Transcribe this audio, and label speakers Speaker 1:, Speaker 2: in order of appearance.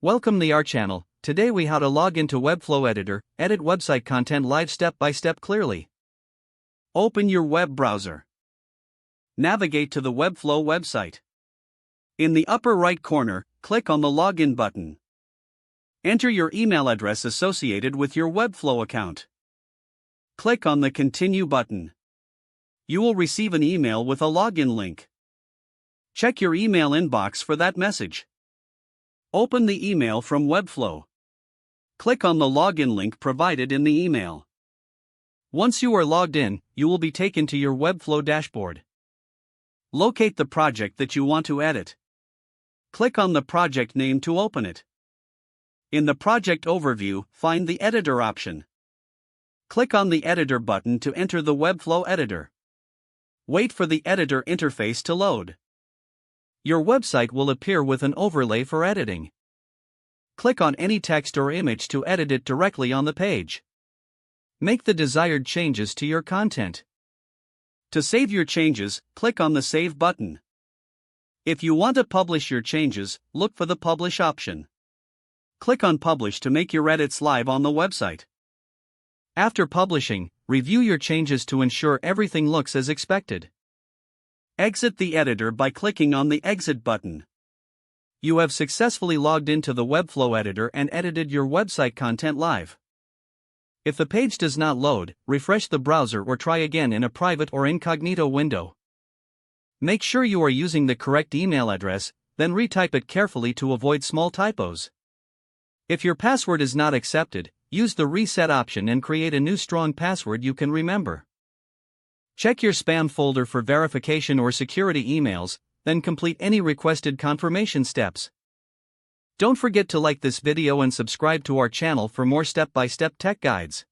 Speaker 1: Welcome to our channel. Today we how to log into Webflow editor, edit website content live step by step clearly. Open your web browser. Navigate to the Webflow website. In the upper right corner, click on the login button. Enter your email address associated with your Webflow account. Click on the continue button. You will receive an email with a login link. Check your email inbox for that message. Open the email from Webflow. Click on the login link provided in the email. Once you are logged in, you will be taken to your Webflow dashboard. Locate the project that you want to edit. Click on the project name to open it. In the project overview, find the editor option. Click on the editor button to enter the Webflow editor. Wait for the editor interface to load. Your website will appear with an overlay for editing. Click on any text or image to edit it directly on the page. Make the desired changes to your content. To save your changes, click on the Save button. If you want to publish your changes, look for the Publish option. Click on Publish to make your edits live on the website. After publishing, review your changes to ensure everything looks as expected. Exit the editor by clicking on the Exit button. You have successfully logged into the Webflow editor and edited your website content live. If the page does not load, refresh the browser or try again in a private or incognito window. Make sure you are using the correct email address, then retype it carefully to avoid small typos. If your password is not accepted, use the Reset option and create a new strong password you can remember. Check your spam folder for verification or security emails, then complete any requested confirmation steps. Don't forget to like this video and subscribe to our channel for more step-by-step tech guides.